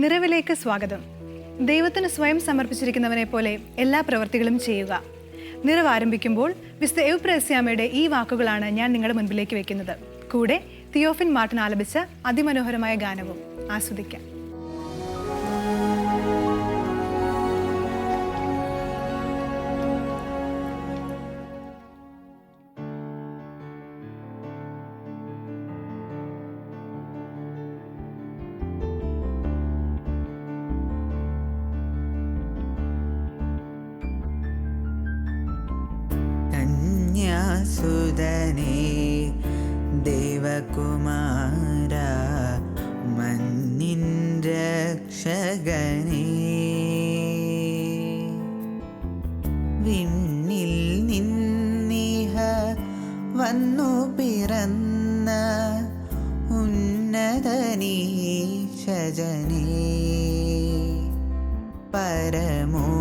നിറവിലേക്ക് സ്വാഗതം. ദൈവത്തിന് സ്വയം സമർപ്പിച്ചിരിക്കുന്നവനെ പോലെ എല്ലാ പ്രവൃത്തികളും ചെയ്യുക. നിറവ് ആരംഭിക്കുമ്പോൾ വിശുദ്ധ എവുപ്രേസ്യാമ്മയുടെ ഈ വാക്കുകളാണ് ഞാൻ നിങ്ങളുടെ മുൻപിലേക്ക് വെക്കുന്നത്. കൂടെ തിയോഫിൻ മാർട്ടിൻ ആലപിച്ച അതിമനോഹരമായ ഗാനവും ആസ്വദിക്കാം. സുതനേ ദേവകുമാര മന്നിൻ രക്ഷകനേ, വിണ്ണിൽ നിന്നിഹ വന്നു പിറന്ന ഉന്നതനീശജനേ, പരമോന്നതനീശജനേ,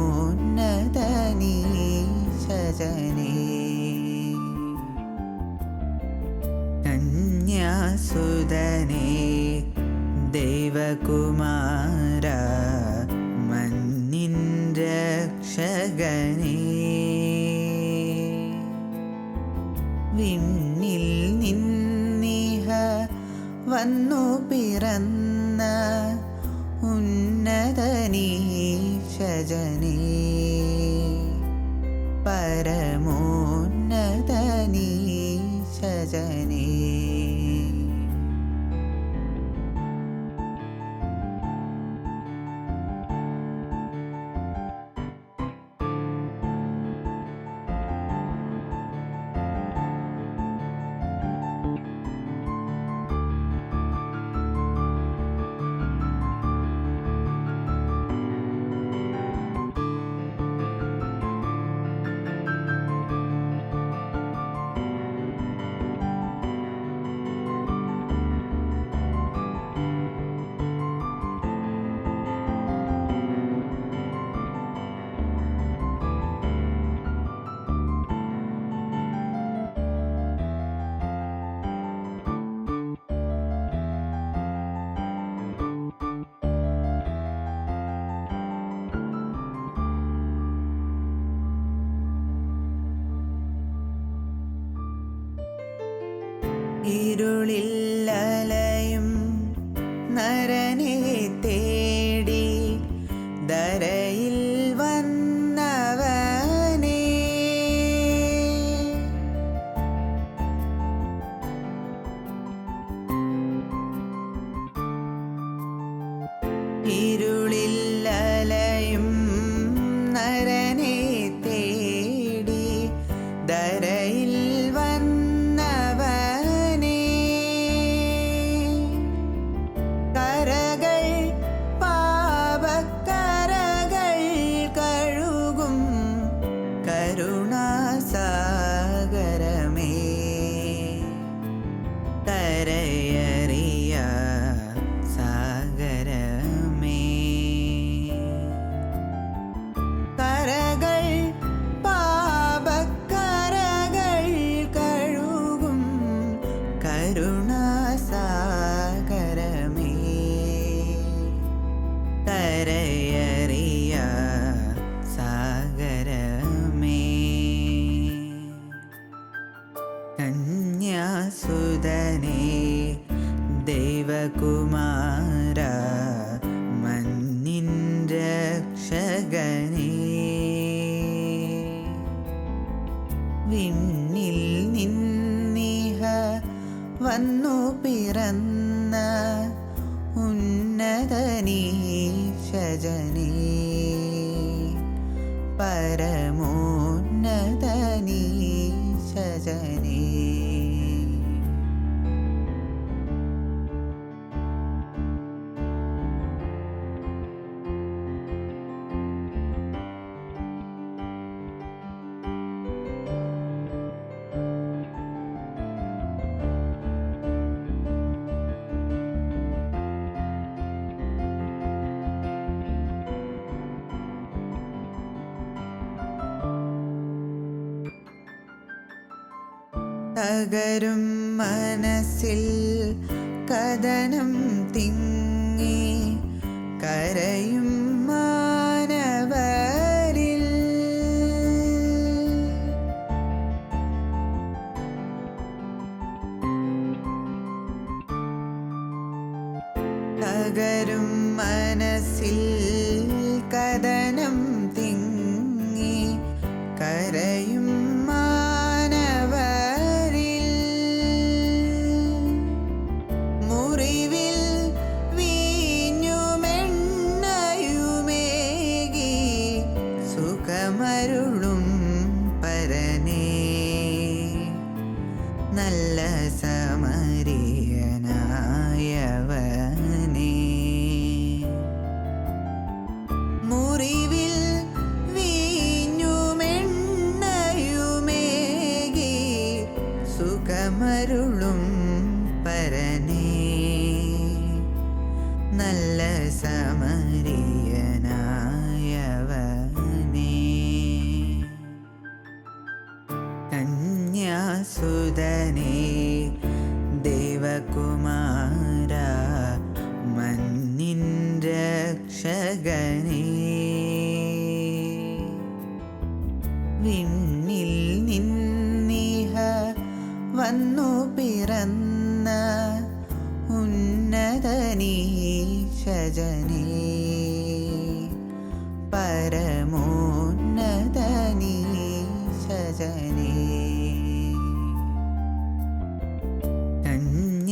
സുതനേ ദേവകുമാര മന്നിൻ രക്ഷകനേ, വിണ്ണിൽ നിന്നിഹ വന്നു പിറന്ന ഉന്നതനീശജനേ, പരമോന്നതനീശജനേ. ഇരുളിൽ അലയും നരനെ തേടി ധരയിൽ വന്നവനേ, ഇരുളിൽ അലയും നരനെ തേടി ധരയിൽ കരുണാസാഗരമേ, കരയറിയ സാഗരമേ, കരകൾ പാപക്കരകൾ കഴുകും കരുണാസാഗരമേ, കരയറിയ സാഗരമേ. കന്യാസുതനേ ദേവകുമാര മന്നിൻ രക്ഷകനേ, വിണ്ണിൽ നിന്നിഹ വന്നു പിറന്ന ഉന്നതനീശജനേ, പരമോന്നതനീശജനേ. തകരും മനസ്സിൽ കഥനം തിങ്ങി കരയും മാനവരിൽ തകരും മനസ്സിൽ കഥനം തിങ്ങി കരയും മാനവരിൽ മുറിവിൽ വീഞ്ഞുമെണ്ണയുമേകി സുഖമരുളും പരനേ നല്ല സമരിയനായവനേ മുറിവിൽ വീഞ്ഞുമെണ്ണയുമേകി സുഖമരുളും പരനേ നല്ല സമരിയനായവനേ കന്യാസുതനേ ദേവകുമാര മന്നിൻ രക്ഷകനേ വിണ്ണിൽ നിന്നിഹ വന്നു പിറന്ന ഉന്നതനീശജനേ പരമോന്നതനീശജനേ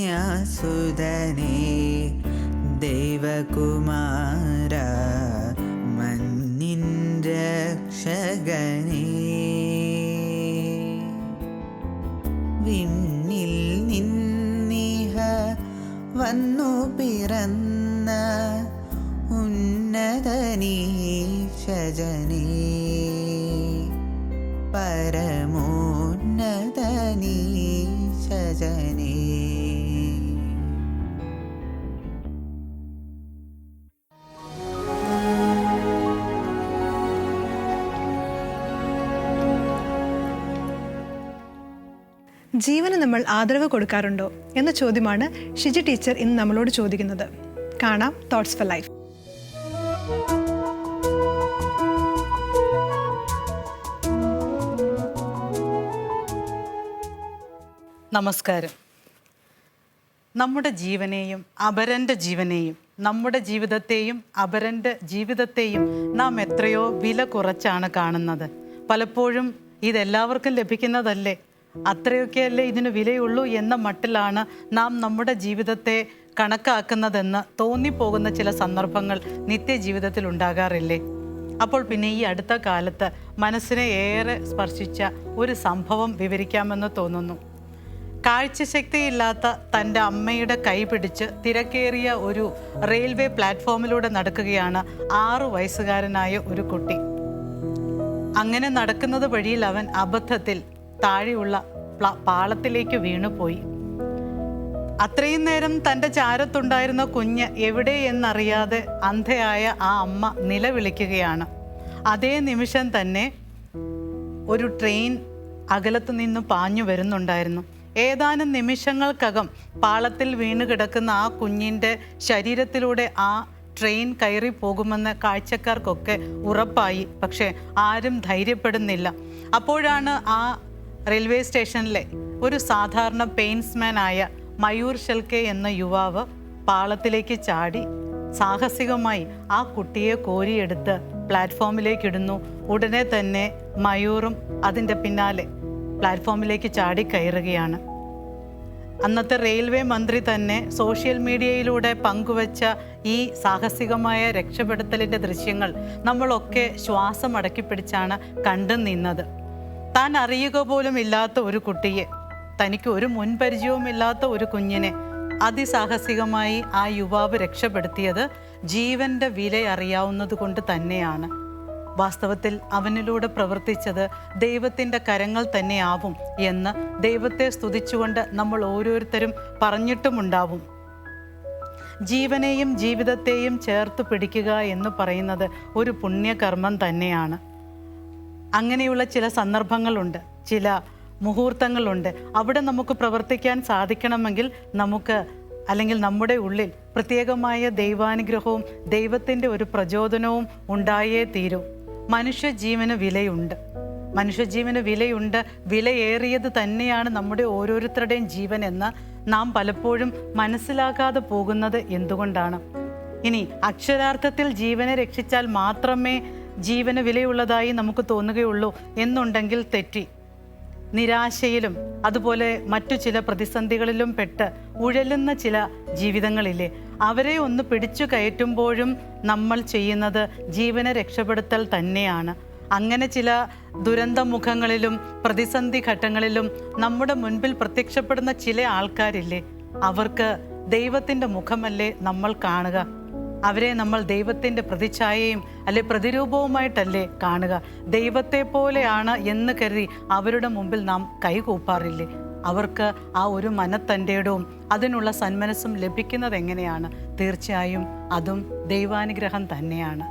കന്യാസുതനേ ദേവകുമാര മന്നിൻ രക്ഷകനേ വിണ്ണിൽ നിന്നിഹ വന്നു പിറന്ന ഉന്നതനീശജനേ പരമോന്നതനീശജനേ ജീവന് നമ്മൾ ആദരവ് കൊടുക്കാറുണ്ടോ എന്ന ചോദ്യമാണ് ഷിജി ടീച്ചർ ഇന്ന് നമ്മളോട് ചോദിക്കുന്നത്. കാണാം തോട്ട്സ് ഫോർ ലൈഫ്. നമസ്കാരം. നമ്മുടെ ജീവനെയും അപരൻ്റെ ജീവനെയും നമ്മുടെ ജീവിതത്തെയും അപരൻ്റെ ജീവിതത്തെയും നാം എത്രയോ വില കുറച്ചാണ് കാണുന്നത്. പലപ്പോഴും ഇതെല്ലാവർക്കും ലഭിക്കുന്നതല്ലേ, അത്രയൊക്കെയല്ലേ ഇതിന് വിലയുള്ളൂ എന്ന മട്ടിലാണ് നാം നമ്മുടെ ജീവിതത്തെ കണക്കാക്കുന്നതെന്ന് തോന്നിപ്പോകുന്ന ചില സന്ദർഭങ്ങൾ നിത്യജീവിതത്തിൽ ഉണ്ടാകാറില്ലേ? അപ്പോൾ പിന്നെ ഈ അടുത്ത കാലത്ത് മനസ്സിനെ ഏറെ സ്പർശിച്ച ഒരു സംഭവം വിവരിക്കാമെന്ന് തോന്നുന്നു. കാഴ്ചശക്തിയില്ലാത്ത തൻ്റെ അമ്മയുടെ കൈ പിടിച്ച് തിരക്കേറിയ ഒരു റെയിൽവേ പ്ലാറ്റ്ഫോമിലൂടെ നടക്കുകയാണ് 6 വയസ്സുകാരനായ ഒരു കുട്ടി. അങ്ങനെ നടക്കുന്നത് വഴിയിൽ അവൻ അബദ്ധത്തിൽ താഴെയുള്ള പാളത്തിലേക്ക് വീണുപോയി. അത്രയും നേരം തൻ്റെ ചാരത്തുണ്ടായിരുന്ന കുഞ്ഞ് എവിടെ എന്നറിയാതെ അന്ധയായ ആ അമ്മ നിലവിളിക്കുകയാണ്. അതേ നിമിഷം തന്നെ ഒരു ട്രെയിൻ അകലത്തു നിന്ന് പാഞ്ഞു വരുന്നുണ്ടായിരുന്നു. ഏതാനും നിമിഷങ്ങൾക്കകം പാളത്തിൽ വീണ് കിടക്കുന്ന ആ കുഞ്ഞിൻ്റെ ശരീരത്തിലൂടെ ആ ട്രെയിൻ കയറി പോകുമെന്ന് കാഴ്ചക്കാർക്കൊക്കെ ഉറപ്പായി. പക്ഷേ ആരും ധൈര്യപ്പെടുന്നില്ല. അപ്പോഴാണ് ആ റെയിൽവേ സ്റ്റേഷനിലെ ഒരു സാധാരണ പെയിൻസ്മാൻ ആയ മയൂർ ഷെൽക്കെ എന്ന യുവാവ് പാളത്തിലേക്ക് ചാടി സാഹസികമായി ആ കുട്ടിയെ കോരിയെടുത്ത് പ്ലാറ്റ്ഫോമിലേക്ക് ഇടുന്നു. ഉടനെ തന്നെ മയൂറും അതിൻ്റെ പിന്നാലെ പ്ലാറ്റ്ഫോമിലേക്ക് ചാടി കയറുകയാണ്. അന്നത്തെ റെയിൽവേ മന്ത്രി തന്നെ സോഷ്യൽ മീഡിയയിലൂടെ പങ്കുവച്ച ഈ സാഹസികമായ രക്ഷപ്പെടുത്തലിൻ്റെ ദൃശ്യങ്ങൾ നമ്മളൊക്കെ ശ്വാസം അടക്കിപ്പിടിച്ചാണ് കണ്ടു നിന്നത്. താൻ അറിയുക പോലും ഇല്ലാത്ത ഒരു കുട്ടിയെ, തനിക്ക് ഒരു മുൻപരിചയവുമില്ലാത്ത ഒരു കുഞ്ഞിനെ അതിസാഹസികമായി ആ യുവാവ് രക്ഷപ്പെടുത്തിയത് ജീവൻ്റെ വില അറിയാവുന്നത് കൊണ്ട് തന്നെയാണ്. വാസ്തവത്തിൽ അവനിലൂടെ പ്രവർത്തിച്ചത് ദൈവത്തിൻ്റെ കരങ്ങൾ തന്നെയാവും എന്ന് ദൈവത്തെ സ്തുതിച്ചുകൊണ്ട് നമ്മൾ ഓരോരുത്തരും പറഞ്ഞിട്ടുമുണ്ടാവും. ജീവനെയും ജീവിതത്തെയും ചേർത്ത് പിടിക്കുക എന്ന് പറയുന്നത് ഒരു പുണ്യകർമ്മം തന്നെയാണ്. അങ്ങനെയുള്ള ചില സന്ദർഭങ്ങളുണ്ട്, ചില മുഹൂർത്തങ്ങളുണ്ട്. അവിടെ നമുക്ക് പ്രവർത്തിക്കാൻ സാധിക്കണമെങ്കിൽ നമുക്ക് അല്ലെങ്കിൽ നമ്മുടെ ഉള്ളിൽ പ്രത്യേകമായ ദൈവാനുഗ്രഹവും ദൈവത്തിൻ്റെ ഒരു പ്രചോദനവും ഉണ്ടായേ തീരൂ. മനുഷ്യജീവന് വിലയുണ്ട്. മനുഷ്യജീവന് വിലയുണ്ട്. വിലയേറിയത് തന്നെയാണ് നമ്മുടെ ഓരോരുത്തരുടെയും ജീവൻ എന്ന് നാം പലപ്പോഴും മനസ്സിലാക്കാതെ പോകുന്നത് എന്തുകൊണ്ടാണ്? ഇനി അക്ഷരാർത്ഥത്തിൽ ജീവനെ രക്ഷിച്ചാൽ മാത്രമേ ജീവന് വിലയുള്ളതായി നമുക്ക് തോന്നുകയുള്ളൂ എന്നുണ്ടെങ്കിൽ തെറ്റി. നിരാശയിലും അതുപോലെ മറ്റു ചില പ്രതിസന്ധികളിലും പെട്ട് ഉഴലുന്ന ചില ജീവിതങ്ങളില്ലേ, അവരെ ഒന്ന് പിടിച്ചു കയറ്റുമ്പോഴും നമ്മൾ ചെയ്യുന്നത് ജീവനെ രക്ഷപ്പെടുത്തൽ തന്നെയാണ്. അങ്ങനെ ചില ദുരന്തമുഖങ്ങളിലും പ്രതിസന്ധി ഘട്ടങ്ങളിലും നമ്മുടെ മുൻപിൽ പ്രത്യക്ഷപ്പെടുന്ന ചില ആൾക്കാരില്ലേ, അവർക്ക് ദൈവത്തിൻ്റെ മുഖമല്ലേ നമ്മൾ കാണുക? അവരെ നമ്മൾ ദൈവത്തിൻ്റെ പ്രതിച്ഛായയും അല്ലെ പ്രതിരൂപവുമായിട്ടല്ലേ കാണുക? ദൈവത്തെ പോലെയാണ് എന്ന് കരുതി അവരുടെ മുമ്പിൽ നാം കൈകൂപ്പാറില്ലേ? അവർക്ക് ആ ഒരു മനത്തൻ്റെടവും അതിനുള്ള സന്മനസ്സും ലഭിക്കുന്നത് എങ്ങനെയാണ്? തീർച്ചയായും അതും ദൈവാനുഗ്രഹം തന്നെയാണ്.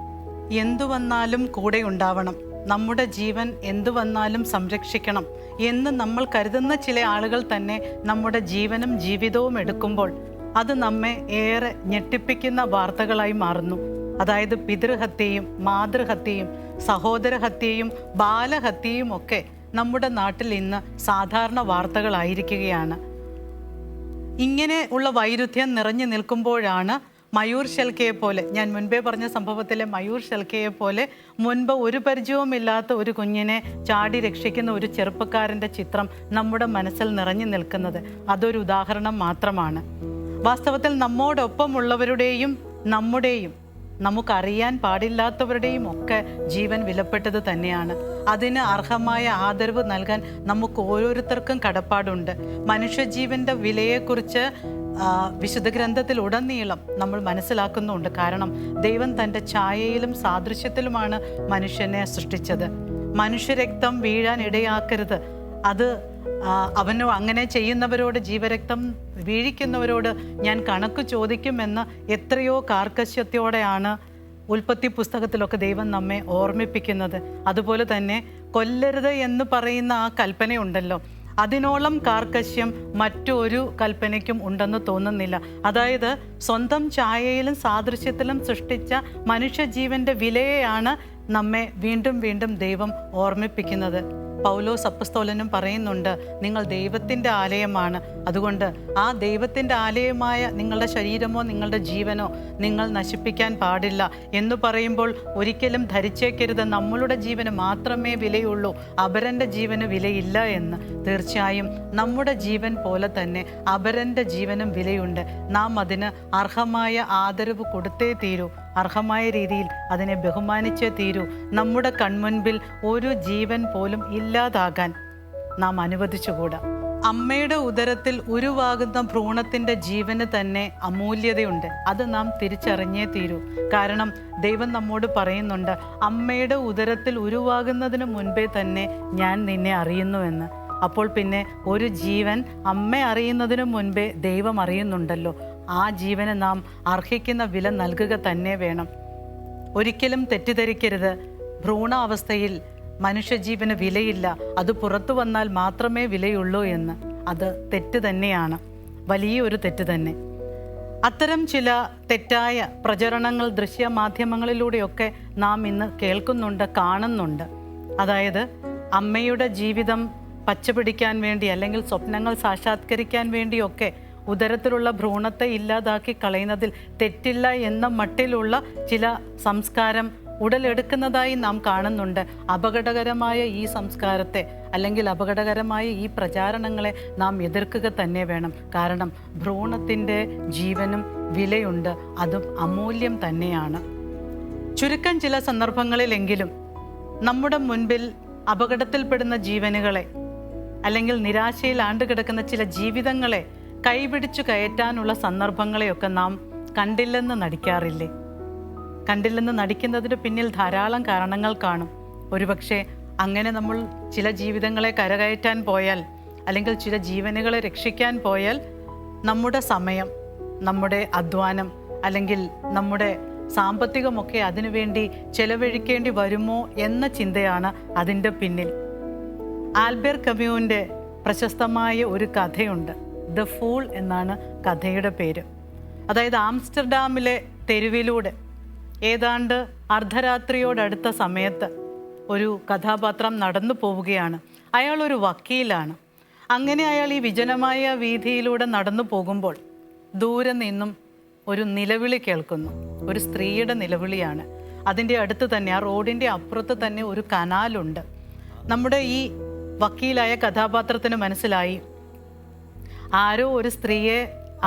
എന്തു വന്നാലും കൂടെ ഉണ്ടാവണം, നമ്മുടെ ജീവൻ എന്തു വന്നാലും സംരക്ഷിക്കണം എന്ന് നമ്മൾ കരുതുന്ന ചില ആളുകൾ തന്നെ നമ്മുടെ ജീവനും ജീവിതവും എടുക്കുമ്പോൾ അത് നമ്മെ ഏറെ ഞെട്ടിപ്പിക്കുന്ന വാർത്തകളായി മാറുന്നു. അതായത് പിതൃഹത്യയും മാതൃഹത്യയും സഹോദരഹത്യയും ബാലഹത്യയും ഒക്കെ നമ്മുടെ നാട്ടിൽ ഇന്ന് സാധാരണ വാർത്തകളായിരിക്കുകയാണ്. ഇങ്ങനെ ഉള്ള വൈരുദ്ധ്യം നിറഞ്ഞു നിൽക്കുമ്പോഴാണ് മയൂർ ഷെൽക്കയെ പോലെ, ഞാൻ മുൻപേ പറഞ്ഞ സംഭവത്തിലെ മയൂർ ഷെൽക്കയെ പോലെ മുൻപ് ഒരു പരിചയവുമില്ലാത്ത ഒരു കുഞ്ഞിനെ ചാടി രക്ഷിക്കുന്ന ഒരു ചെറുപ്പക്കാരൻ്റെ ചിത്രം നമ്മുടെ മനസ്സിൽ നിറഞ്ഞു നിൽക്കുന്നത് അതൊരു ഉദാഹരണം മാത്രമാണ്. വാസ്തവത്തിൽ നമ്മോടൊപ്പമുള്ളവരുടെയും നമ്മുടെയും നമുക്കറിയാൻ പാടില്ലാത്തവരുടെയും ഒക്കെ ജീവൻ വിലപ്പെട്ടത് തന്നെയാണ്. അതിന് അർഹമായ ആദരവ് നൽകാൻ നമുക്ക് ഓരോരുത്തർക്കും കടപ്പാടുണ്ട്. മനുഷ്യജീവൻ്റെ വിലയെക്കുറിച്ച് വിശുദ്ധ ഗ്രന്ഥത്തിൽ ഉടനീളം നമ്മൾ മനസ്സിലാക്കുന്നുണ്ട്. കാരണം ദൈവം തൻ്റെ ഛായയിലും സാദൃശ്യത്തിലുമാണ് മനുഷ്യനെ സൃഷ്ടിച്ചത്. മനുഷ്യരക്തം വീഴാൻ ഇടയാക്കരുത്. അത് അവനോ അങ്ങനെ ചെയ്യുന്നവരോട്, ജീവരക്തം വീഴിക്കുന്നവരോട് ഞാൻ കണക്ക് ചോദിക്കുമെന്ന് എത്രയോ കാർക്കശ്യത്തോടെയാണ് ഉൽപ്പത്തി പുസ്തകത്തിലൊക്കെ ദൈവം നമ്മെ ഓർമ്മിപ്പിക്കുന്നത്. അതുപോലെ തന്നെ കൊല്ലരുത് എന്ന് പറയുന്ന ആ കൽപ്പനയുണ്ടല്ലോ, അതിനോളം കാർക്കശ്യം മറ്റൊരു കൽപ്പനയ്ക്കും ഉണ്ടെന്ന് തോന്നുന്നില്ല. അതായത് സ്വന്തം ഛായയിലും സാദൃശ്യത്തിലും സൃഷ്ടിച്ച മനുഷ്യജീവൻ്റെ വിലയെയാണ് നമ്മെ വീണ്ടും വീണ്ടും ദൈവം ഓർമ്മിപ്പിക്കുന്നത്. പൗലോസ് അപ്പസ്തോലനും പറയുന്നുണ്ട്, നിങ്ങൾ ദൈവത്തിൻ്റെ ആലയമാണ്. അതുകൊണ്ട് ആ ദൈവത്തിൻ്റെ ആലയമായ നിങ്ങളുടെ ശരീരമോ നിങ്ങളുടെ ജീവനോ നിങ്ങൾ നശിപ്പിക്കാൻ പാടില്ല എന്ന് പറയുമ്പോൾ ഒരിക്കലും ധരിച്ചേക്കരുത് നമ്മളുടെ ജീവന് മാത്രമേ വിലയുള്ളൂ, അപരൻ്റെ ജീവന് വിലയില്ല എന്ന്. തീർച്ചയായും നമ്മുടെ ജീവൻ പോലെ തന്നെ അപരൻ്റെ ജീവനും വിലയുണ്ട്. നാം അതിന് അർഹമായ ആദരവ് കൊടുത്തേ തീരൂ, അർഹമായ രീതിയിൽ അതിനെ ബഹുമാനിച്ചേ തീരൂ. നമ്മുടെ കൺമുൻപിൽ ഒരു ജീവൻ പോലും ഇല്ലാതാകാൻ നാം അനുവദിച്ചുകൂടാ. അമ്മയുടെ ഉദരത്തിൽ ഉരുവാകുന്ന ഭ്രൂണത്തിൻ്റെ ജീവന് തന്നെ അമൂല്യതയുണ്ട്. അത് നാം തിരിച്ചറിഞ്ഞേ തീരൂ. കാരണം ദൈവം നമ്മോട് പറയുന്നുണ്ട്, അമ്മയുടെ ഉദരത്തിൽ ഉരുവാകുന്നതിന് മുൻപേ തന്നെ ഞാൻ നിന്നെ അറിയുന്നുവെന്ന്. അപ്പോൾ പിന്നെ ഒരു ജീവൻ അമ്മ അറിയുന്നതിന് മുൻപേ ദൈവം അറിയുന്നുണ്ടല്ലോ. ആ ജീവന് നാം അർഹിക്കുന്ന വില നൽകുക തന്നെ വേണം. ഒരിക്കലും തെറ്റിദ്ധരിക്കരുത്, ഭ്രൂണാവസ്ഥയിൽ മനുഷ്യജീവന് വിലയില്ല, അത് പുറത്തു വന്നാൽ മാത്രമേ വിലയുള്ളൂ എന്ന്. അത് തെറ്റ് തന്നെയാണ്, വലിയൊരു തെറ്റ് തന്നെ. അത്തരം ചില തെറ്റായ പ്രചരണങ്ങൾ ദൃശ്യമാധ്യമങ്ങളിലൂടെയൊക്കെ നാം ഇന്ന് കേൾക്കുന്നുണ്ട്, കാണുന്നുണ്ട്. അതായത് അമ്മയുടെ ജീവിതം പച്ചപിടിക്കാൻ വേണ്ടി അല്ലെങ്കിൽ സ്വപ്നങ്ങൾ സാക്ഷാത്കരിക്കാൻ വേണ്ടിയൊക്കെ ഉദരത്തിലുള്ള ഭ്രൂണത്തെ ഇല്ലാതാക്കി കളയുന്നതിൽ തെറ്റില്ല എന്ന മട്ടിലുള്ള ചില സംസ്കാരം ഉടലെടുക്കുന്നതായി നാം കാണുന്നുണ്ട്. അപകടകരമായ ഈ സംസ്കാരത്തെ അല്ലെങ്കിൽ അപകടകരമായ ഈ പ്രചാരണങ്ങളെ നാം എതിർക്കുക തന്നെ വേണം. കാരണം ഭ്രൂണത്തിൻ്റെ ജീവനും വിലയുണ്ട്, അതും അമൂല്യം തന്നെയാണ്. ചുരുക്കം ചില സന്ദർഭങ്ങളിലെങ്കിലും നമ്മുടെ മുൻപിൽ അപകടത്തിൽപ്പെടുന്ന ജീവനുകളെ അല്ലെങ്കിൽ നിരാശയിൽ ആണ്ടുകിടക്കുന്ന ചില ജീവിതങ്ങളെ കൈപിടിച്ചു കയറ്റാനുള്ള സന്ദർഭങ്ങളെയൊക്കെ നാം കണ്ടില്ലെന്ന് നടിക്കാറില്ലേ? കണ്ടില്ലെന്ന് നടിക്കുന്നതിന് പിന്നിൽ ധാരാളം കാരണങ്ങൾ കാണും. ഒരുപക്ഷെ അങ്ങനെ നമ്മൾ ചില ജീവിതങ്ങളെ കരകയറ്റാൻ പോയാൽ അല്ലെങ്കിൽ ചില ജീവനുകളെ രക്ഷിക്കാൻ പോയാൽ നമ്മുടെ സമയം, നമ്മുടെ അധ്വാനം അല്ലെങ്കിൽ നമ്മുടെ സാമ്പത്തികമൊക്കെ അതിനുവേണ്ടി ചെലവഴിക്കേണ്ടി വരുമോ എന്ന ചിന്തയാണ് അതിൻ്റെ പിന്നിൽ. ആൽബർട്ട് കമ്യൂവിൻ്റെ പ്രശസ്തമായ ഒരു കഥയുണ്ട്. ദ ഫൂൾ എന്നാണ് കഥയുടെ പേര്. അതായത് ആംസ്റ്റർഡാമിലെ തെരുവിലൂടെ ഏതാണ്ട് അർദ്ധരാത്രിയോടടുത്ത സമയത്ത് ഒരു കഥാപാത്രം നടന്നു പോവുകയാണ്. അയാൾ ഒരു വക്കീലാണ്. അങ്ങനെ അയാൾ ഈ വിജനമായ വീഥിയിലൂടെ നടന്നു പോകുമ്പോൾ ദൂരെ നിന്നും ഒരു നിലവിളി കേൾക്കുന്നു. ഒരു സ്ത്രീയുടെ നിലവിളിയാണ്. അതിൻ്റെ അടുത്ത് തന്നെ, ആ റോഡിൻ്റെ അപ്പുറത്ത് തന്നെ ഒരു കനാലുണ്ട്. നമ്മുടെ ഈ വക്കീലായ കഥാപാത്രത്തിന് മനസ്സിലായി, ആരോ ഒരു സ്ത്രീയെ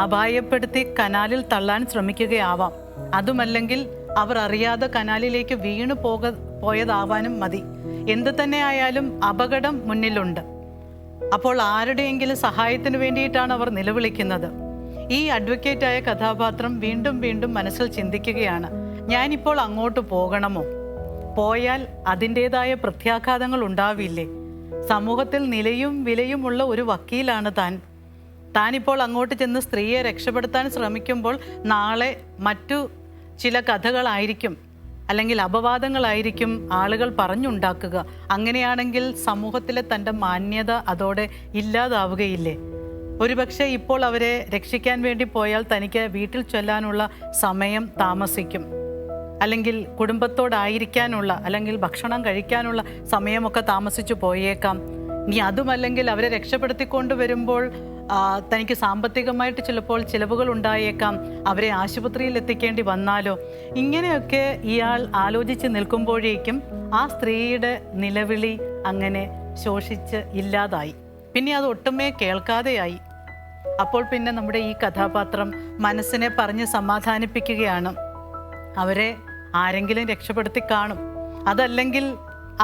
അപായപ്പെടുത്തി കനാലിൽ തള്ളാൻ ശ്രമിക്കുകയാവാം. അതുമല്ലെങ്കിൽ അവർ അറിയാതെ കനാലിലേക്ക് വീണു പോയതാവാനും മതി. എന്ത് തന്നെ ആയാലും അപകടം മുന്നിലുണ്ട്. അപ്പോൾ ആരുടെയെങ്കിലും സഹായത്തിന് വേണ്ടിയിട്ടാണ് അവർ നിലവിളിക്കുന്നത്. ഈ അഡ്വക്കേറ്റായ കഥാപാത്രം വീണ്ടും വീണ്ടും മനസ്സിൽ ചിന്തിക്കുകയാണ്, ഞാനിപ്പോൾ അങ്ങോട്ട് പോകണമോ? പോയാൽ അതിൻ്റെതായ പ്രത്യാഘാതങ്ങൾ ഉണ്ടാവില്ലേ? സമൂഹത്തിൽ നിലയും വിലയുമുള്ള ഒരു വക്കീലാണ് താനിപ്പോൾ അങ്ങോട്ട് ചെന്ന് സ്ത്രീയെ രക്ഷപ്പെടുത്താൻ ശ്രമിക്കുമ്പോൾ നാളെ മറ്റു ചില കഥകളായിരിക്കും, അല്ലെങ്കിൽ അപവാദങ്ങളായിരിക്കും ആളുകൾ പറഞ്ഞുണ്ടാക്കുക. അങ്ങനെയാണെങ്കിൽ സമൂഹത്തിലെ തൻ്റെ മാന്യത അതോടെ ഇല്ലാതാവുകയില്ലേ? ഒരുപക്ഷെ ഇപ്പോൾ അവരെ രക്ഷിക്കാൻ വേണ്ടി പോയാൽ തനിക്ക് വീട്ടിൽ ചൊല്ലാനുള്ള സമയം താമസിക്കും, അല്ലെങ്കിൽ കുടുംബത്തോടായിരിക്കാനുള്ള, അല്ലെങ്കിൽ ഭക്ഷണം കഴിക്കാനുള്ള സമയമൊക്കെ താമസിച്ചു പോയേക്കാം. ഇനി അതുമല്ലെങ്കിൽ അവരെ രക്ഷപ്പെടുത്തിക്കൊണ്ട് വരുമ്പോൾ തനിക്ക് സാമ്പത്തികമായിട്ട് ചിലപ്പോൾ ചിലവുകൾ ഉണ്ടായേക്കാം. അവരെ ആശുപത്രിയിൽ എത്തിക്കേണ്ടി വന്നാലോ? ഇങ്ങനെയൊക്കെ ഇയാൾ ആലോചിച്ച് നിൽക്കുമ്പോഴേക്കും ആ സ്ത്രീയുടെ നിലവിളി അങ്ങനെ ശോഷിച്ച് ഇല്ലാതായി. പിന്നെ അത് ഒട്ടുമേ കേൾക്കാതെയായി. അപ്പോൾ പിന്നെ നമ്മുടെ ഈ കഥാപാത്രം മനസ്സിനെ പറഞ്ഞ് സമാധാനിപ്പിക്കുകയാണ്, അവരെ ആരെങ്കിലും രക്ഷപ്പെടുത്തി കാണും, അതല്ലെങ്കിൽ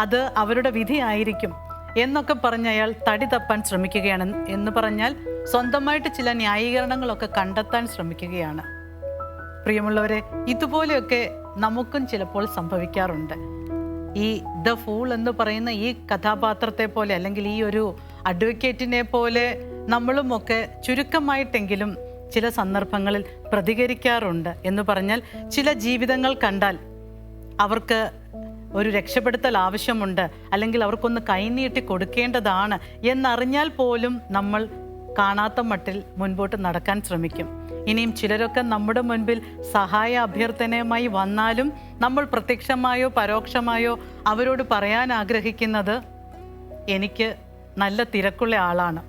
അത് അവരുടെ വിധിയായിരിക്കും എന്നൊക്കെ പറഞ്ഞ് അയാൾ തടി തപ്പാൻ ശ്രമിക്കുകയാണ്. എന്ന് പറഞ്ഞാൽ സ്വന്തമായിട്ട് ചില ന്യായീകരണങ്ങളൊക്കെ കണ്ടെത്താൻ ശ്രമിക്കുകയാണ്. പ്രിയമുള്ളവരെ, ഇതുപോലെയൊക്കെ നമുക്കും ചിലപ്പോൾ സംഭവിക്കാറുണ്ട്. ഈ ദ ഫൂൾ എന്ന് പറയുന്ന ഈ കഥാപാത്രത്തെ പോലെ, അല്ലെങ്കിൽ ഈ ഒരു അഡ്വക്കേറ്റിനെ പോലെ നമ്മളുമൊക്കെ ചുരുക്കമായിട്ടെങ്കിലും ചില സന്ദർഭങ്ങളിൽ പ്രതികരിക്കാറുണ്ട്. എന്ന് പറഞ്ഞാൽ ചില ജീവിതങ്ങൾ കണ്ടാൽ അവർക്ക് ഒരു രക്ഷപ്പെടുത്തൽ ആവശ്യമുണ്ട്, അല്ലെങ്കിൽ അവർക്കൊന്ന് കൈനീട്ടി കൊടുക്കേണ്ടതാണ് എന്നറിഞ്ഞാൽ പോലും നമ്മൾ കാണാത്ത മട്ടിൽ മുൻപോട്ട് നടക്കാൻ ശ്രമിക്കും. ഇനിയും ചിലരൊക്കെ നമ്മുടെ മുൻപിൽ സഹായ അഭ്യർത്ഥനയുമായി വന്നാലും നമ്മൾ പ്രത്യക്ഷമായോ പരോക്ഷമായോ അവരോട് പറയാൻ ആഗ്രഹിക്കുന്നത്, എനിക്ക് നല്ല തിരക്കുള്ള ആളാണ്,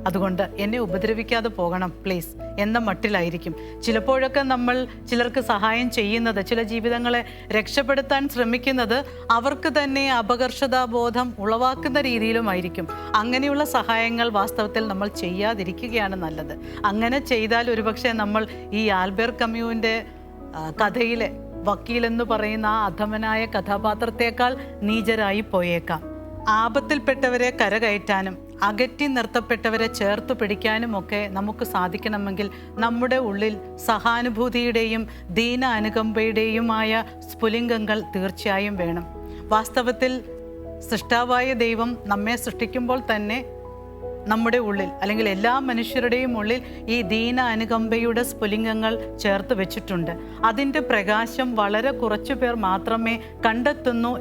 അതുകൊണ്ട് എന്നെ ഉപദ്രവിക്കാതെ പോകണം പ്ലീസ് എന്ന മട്ടിലായിരിക്കും. ചിലപ്പോഴൊക്കെ നമ്മൾ ചിലർക്ക് സഹായം ചെയ്യുന്നത്, ചില ജീവിതങ്ങളെ രക്ഷപ്പെടുത്താൻ ശ്രമിക്കുന്നത് അവർക്ക് തന്നെ അപകർഷതാബോധം ഉളവാക്കുന്ന രീതിയിലുമായിരിക്കും. അങ്ങനെയുള്ള സഹായങ്ങൾ വാസ്തവത്തിൽ നമ്മൾ ചെയ്യാതിരിക്കുകയാണ് നല്ലത്. അങ്ങനെ ചെയ്താൽ ഒരുപക്ഷെ നമ്മൾ ഈ ആൽബർട്ട് കമ്യൂവിൻ്റെ കഥയിലെ വക്കീലെന്ന് പറയുന്ന ആ അധമനായ കഥാപാത്രത്തേക്കാൾ നീചരായി പോയേക്കാം. ആപത്തിൽപ്പെട്ടവരെ കരകയറ്റാനും അകറ്റി നിർത്തപ്പെട്ടവരെ ചേർത്ത് പിടിക്കാനുമൊക്കെ നമുക്ക് സാധിക്കണമെങ്കിൽ നമ്മുടെ ഉള്ളിൽ സഹാനുഭൂതിയുടെയും ദീന അനുകമ്പയുടെയുമായ സ്ഫുലിംഗങ്ങൾ തീർച്ചയായും വേണം. വാസ്തവത്തിൽ സൃഷ്ടാവായ ദൈവം നമ്മെ സൃഷ്ടിക്കുമ്പോൾ തന്നെ നമ്മുടെ ഉള്ളിൽ, അല്ലെങ്കിൽ എല്ലാ മനുഷ്യരുടെയും ഉള്ളിൽ ഈ ദീന അനുകമ്പയുടെ സ്ഫുലിംഗങ്ങൾ ചേർത്ത് വെച്ചിട്ടുണ്ട്. അതിൻ്റെ പ്രകാശം വളരെ കുറച്ചു പേർ മാത്രമേ കണ്ടെത്തുന്നു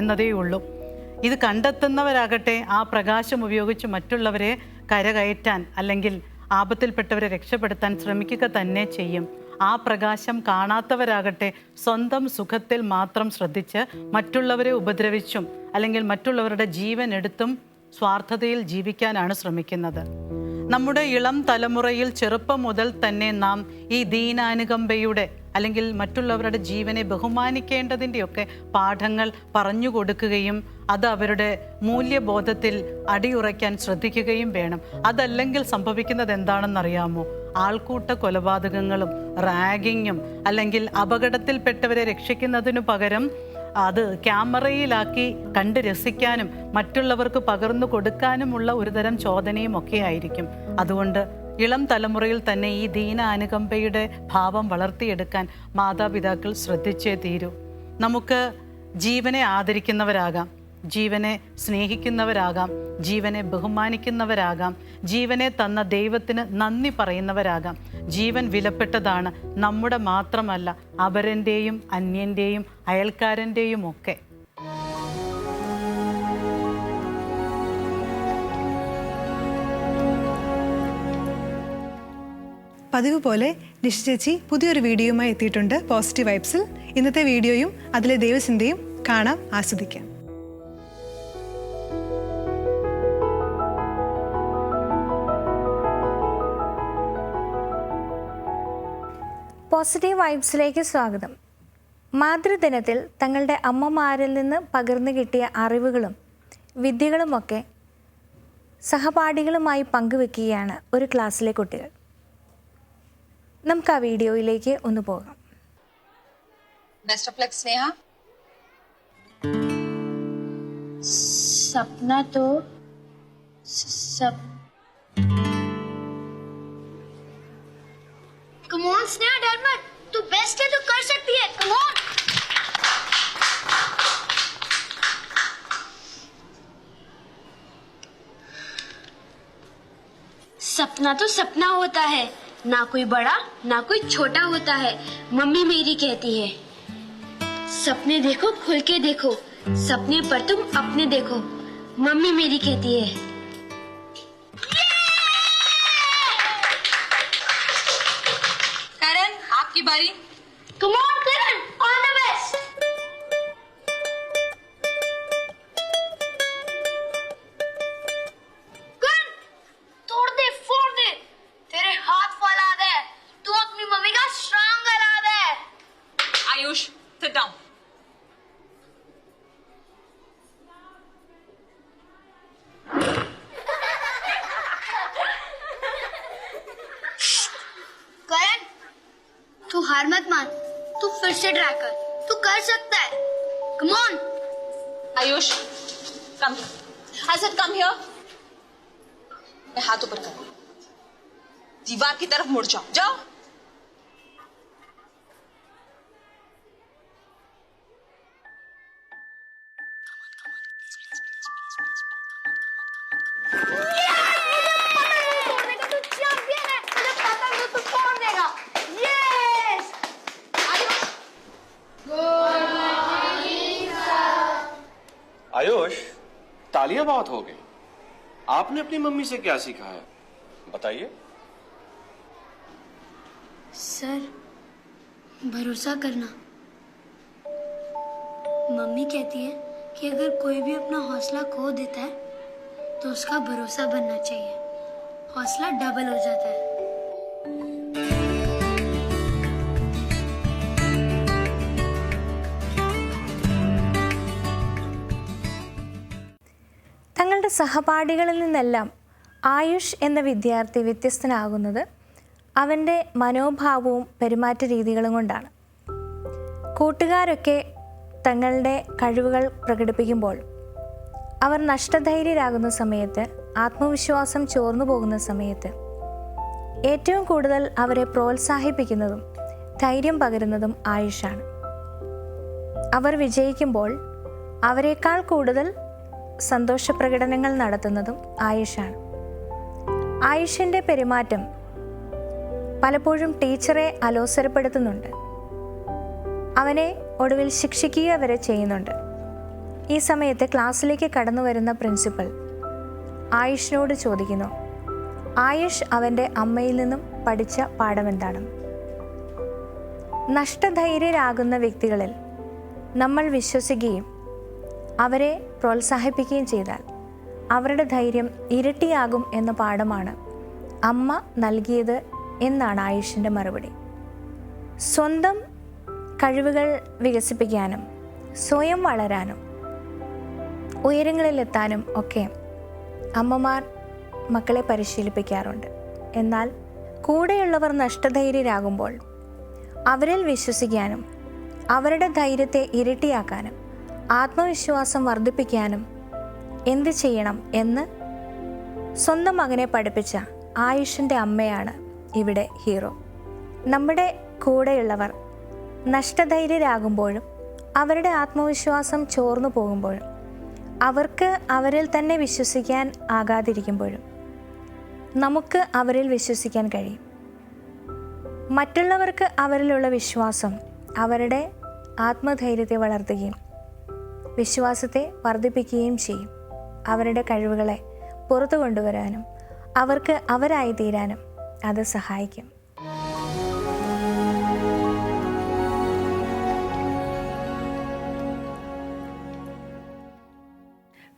എന്നതേ ഉള്ളൂ. ഇത് കണ്ടെത്തുന്നവരാകട്ടെ ആ പ്രകാശം ഉപയോഗിച്ച് മറ്റുള്ളവരെ കരകയറ്റാൻ, അല്ലെങ്കിൽ ആപത്തിൽപ്പെട്ടവരെ രക്ഷപ്പെടുത്താൻ ശ്രമിക്കുക തന്നെ ചെയ്യും. ആ പ്രകാശം കാണാത്തവരാകട്ടെ സ്വന്തം സുഖത്തിൽ മാത്രം ശ്രദ്ധിച്ച് മറ്റുള്ളവരെ ഉപദ്രവിച്ചും, അല്ലെങ്കിൽ മറ്റുള്ളവരുടെ ജീവൻ എടുത്തും സ്വാർത്ഥതയിൽ ജീവിക്കാനാണ് ശ്രമിക്കുന്നത്. നമ്മുടെ ഇളം തലമുറയിൽ ചെറുപ്പം മുതൽ തന്നെ നാം ഈ ദീനാനുകമ്പയുടെ, അല്ലെങ്കിൽ മറ്റുള്ളവരുടെ ജീവനെ ബഹുമാനിക്കേണ്ടതിൻ്റെയൊക്കെ പാഠങ്ങൾ പറഞ്ഞു കൊടുക്കുകയും അത് അവരുടെ മൂല്യബോധത്തിൽ അടിയുറയ്ക്കാൻ ശ്രദ്ധിക്കുകയും വേണം. അതല്ലെങ്കിൽ സംഭവിക്കുന്നത് എന്താണെന്നറിയാമോ? ആൾക്കൂട്ട കൊലപാതകങ്ങളും റാഗിങ്ങും, അല്ലെങ്കിൽ അപകടത്തിൽപ്പെട്ടവരെ രക്ഷിക്കുന്നതിനു പകരം അത് ക്യാമറയിലാക്കി കണ്ട് രസിക്കാനും മറ്റുള്ളവർക്ക് പകർന്നു കൊടുക്കാനുമുള്ള ഒരുതരം ചോദനയും ഒക്കെ ആയിരിക്കും. അതുകൊണ്ട് ഇളം തലമുറയിൽ തന്നെ ഈ ദീന അനുകമ്പയുടെ ഭാവം വളർത്തിയെടുക്കാൻ മാതാപിതാക്കൾ ശ്രദ്ധിച്ചേ തീരൂ. നമുക്ക് ജീവനെ ആദരിക്കുന്നവരാകാം, ജീവനെ സ്നേഹിക്കുന്നവരാകാം, ജീവനെ ബഹുമാനിക്കുന്നവരാകാം, ജീവനെ തന്ന ദൈവത്തിന് നന്ദി പറയുന്നവരാകാം. ജീവൻ വിലപ്പെട്ടതാണ്, നമ്മുടെ മാത്രമല്ല, അപരൻ്റെയും അന്യൻ്റെയും അയൽക്കാരൻ്റെയും ഒക്കെ. പതിവ് പോലെ നിഷ ചേച്ചി പുതിയൊരു വീഡിയോയുമായി എത്തിയിട്ടുണ്ട് പോസിറ്റീവ് വൈബ്സിൽ. ഇന്നത്തെ വീഡിയോയും അതിലെ ദൈവചിന്തയും കാണാം, ആസ്വദിക്കാം. പോസിറ്റീവ് വൈബ്സിലേക്ക് സ്വാഗതം. മാതൃദിനത്തിൽ തങ്ങളുടെ അമ്മമാരിൽ നിന്ന് പകർന്നു കിട്ടിയ അറിവുകളും വിദ്യകളുമൊക്കെ സഹപാഠികളുമായി പങ്കുവെക്കുകയാണ് ഒരു ക്ലാസ്സിലെ കുട്ടികൾ. നമുക്ക് ആ വീഡിയോയിലേക്ക് ഒന്ന് പോകാം. Best of luck Sneha. सपना तो सब कम ऑन स्नेहा, डर मत, तू बेस्ट है, तू कर सकती है. Come on. सपना तो सपना होता है, ना कोई बड़ा ना कोई छोटा होता है. मम्मी मेरी कहती है सपने देखो, खुल के देखो, सपने पर तुम अपने देखो. मम्मी मेरी कहती है. करण, आपकी बारी. Come on, Karan, all the best. Karan, तोड़ दे, फोड़ दे, तेरे हाथ फौलाद है, तू अपनी मम्मी का स्ट्रॉन्ग औलाद है. Ayush, sit down. करण, तू हार मत मान, तू फिर से ट्राई कर, तू कर सकता है. Come on. Ayush, come. I said come here. मैं हाथ ऊपर करो. दीवार की तरफ मुड़ जाओ. जाओ. आयुष, तालियां बहुत हो गई. आपने अपनी मम्मी से क्या सीखा है, बताइए. सर, भरोसा करना. मम्मी कहती है कि अगर कोई भी अपना हौसला खो देता है तो उसका भरोसा बनना चाहिए. हौसला डबल हो जाता है. തങ്ങളുടെ സഹപാഠികളിൽ നിന്നെല്ലാം ആയുഷ് എന്ന വിദ്യാർത്ഥി വ്യത്യസ്തനാകുന്നത് അവൻ്റെ മനോഭാവവും പെരുമാറ്റ രീതികളും കൊണ്ടാണ്. കൂട്ടുകാരൊക്കെ തങ്ങളുടെ കഴിവുകൾ പ്രകടിപ്പിക്കുമ്പോൾ അവർ നഷ്ടധൈര്യരാകുന്ന സമയത്ത്, ആത്മവിശ്വാസം ചോർന്നു പോകുന്ന സമയത്ത് ഏറ്റവും കൂടുതൽ അവരെ പ്രോത്സാഹിപ്പിക്കുന്നതും ധൈര്യം പകരുന്നതും ആയുഷാണ്. അവർ വിജയിക്കുമ്പോൾ അവരെക്കാൾ കൂടുതൽ സന്തോഷപ്രകടനങ്ങൾ നടത്തുന്നതും ആയുഷാണ്. ആയുഷിൻ്റെ പെരുമാറ്റം പലപ്പോഴും ടീച്ചറെ അലോസരപ്പെടുത്തുന്നുണ്ട്. അവനെ ഒടുവിൽ ശിക്ഷിക്കുക വരെ ചെയ്യുന്നുണ്ട്. ഈ സമയത്ത് ക്ലാസ്സിലേക്ക് കടന്നു വരുന്ന പ്രിൻസിപ്പൽ ആയുഷിനോട് ചോദിക്കുന്നു, ആയുഷ് അവൻ്റെ അമ്മയിൽ നിന്നും പഠിച്ച പാഠമെന്താണ്? നഷ്ടധൈര്യരാകുന്ന വ്യക്തികളിൽ നമ്മൾ വിശ്വസിക്കുകയും അവരെ പ്രോത്സാഹിപ്പിക്കുകയും ചെയ്താൽ അവരുടെ ധൈര്യം ഇരട്ടിയാകും എന്ന പാഠമാണ് അമ്മ നൽകിയത് എന്നാണ് ആയുഷിൻ്റെ മറുപടി. സ്വന്തം കഴിവുകൾ വികസിപ്പിക്കാനും സ്വയം വളരാനും ഉയരങ്ങളിലെത്താനും ഒക്കെ അമ്മമാർ മക്കളെ പരിശീലിപ്പിക്കാറുണ്ട്. എന്നാൽ കൂടെയുള്ളവർ നഷ്ടധൈര്യരാകുമ്പോൾ അവരിൽ വിശ്വസിക്കാനും അവരുടെ ധൈര്യത്തെ ഇരട്ടിയാക്കാനും ആത്മവിശ്വാസം വർദ്ധിപ്പിക്കാനും എന്ത് ചെയ്യണം എന്ന് സ്വന്തം മകനെ പഠിപ്പിച്ച ആയുഷിൻ്റെ അമ്മയാണ് ഇവിടെ ഹീറോ. നമ്മുടെ കൂടെയുള്ളവർ നഷ്ടധൈര്യരാകുമ്പോഴും അവരുടെ ആത്മവിശ്വാസം ചോർന്നു പോകുമ്പോഴും അവർക്ക് അവരിൽ തന്നെ വിശ്വസിക്കാൻ ആകാതിരിക്കുമ്പോഴും നമുക്ക് അവരിൽ വിശ്വസിക്കാൻ കഴിയും. മറ്റുള്ളവർക്ക് അവരിലുള്ള വിശ്വാസം അവരുടെ ആത്മധൈര്യത്തെ വളർത്തുകയും വിശ്വാസത്തെ വർദ്ധിപ്പിക്കുകയും ചെയ്യും. അവരുടെ കഴിവുകളെ പുറത്തു കൊണ്ടുവരാനും അവർക്ക് അവരായി തീരാനും അത് സഹായിക്കും.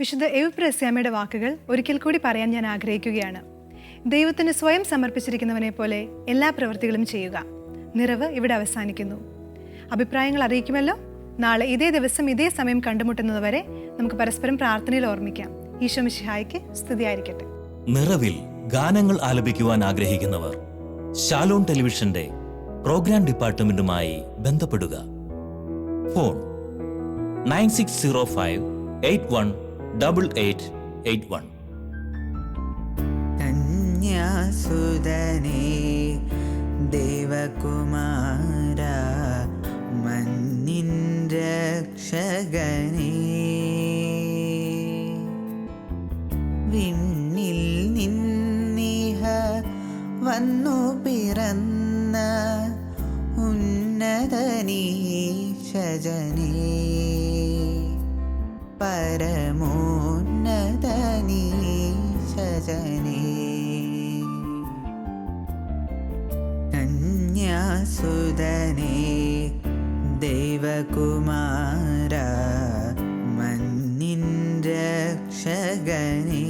വിശുദ്ധ എവുപ്രസ്യാമയുടെ വാക്കുകൾ ഒരിക്കൽ കൂടി പറയാൻ ഞാൻ ആഗ്രഹിക്കുകയാണ്. ദൈവത്തിന് സ്വയം സമർപ്പിച്ചിരിക്കുന്നവനെ പോലെ എല്ലാ പ്രവൃത്തികളും ചെയ്യുക. നിറവ് ഇവിടെ അവസാനിക്കുന്നു. അഭിപ്രായങ്ങൾ അറിയിക്കുമല്ലോ. നാളെ ഇതേ ദിവസം ഇതേ സമയം കണ്ടുമുട്ടുന്നതുവരെ നമുക്ക് പരസ്പരം പ്രാർത്ഥനയിൽ ഓർമ്മിക്കാം. ഈശോ മിശിഹായ്ക്ക് സ്തുതിയായിരിക്കട്ടെ. നിറവിൽ ഗാനങ്ങൾ ആലപിക്കുവാൻ ആഗ്രഹിക്കുന്നവർ ഷാലോൺ ടെലിവിഷന്റെ പ്രോഗ്രാം ഡിപ്പാർട്ട്മെന്റുമായി ബന്ധപ്പെടുക. ഫോൺ 9605818881. കന്യാസുതനേ ദേവകുമാര മന്നിൻ രക്ഷകനേ, വിണ്ണിൽ നിന്നിഹ വന്നു പിറന്ന ഉന്നതനീശജനേ, പരമോന്നതനീശജനേ, കന്യാസുതനേ ദേവകുമാര മന്നിൻ രക്ഷകനേ.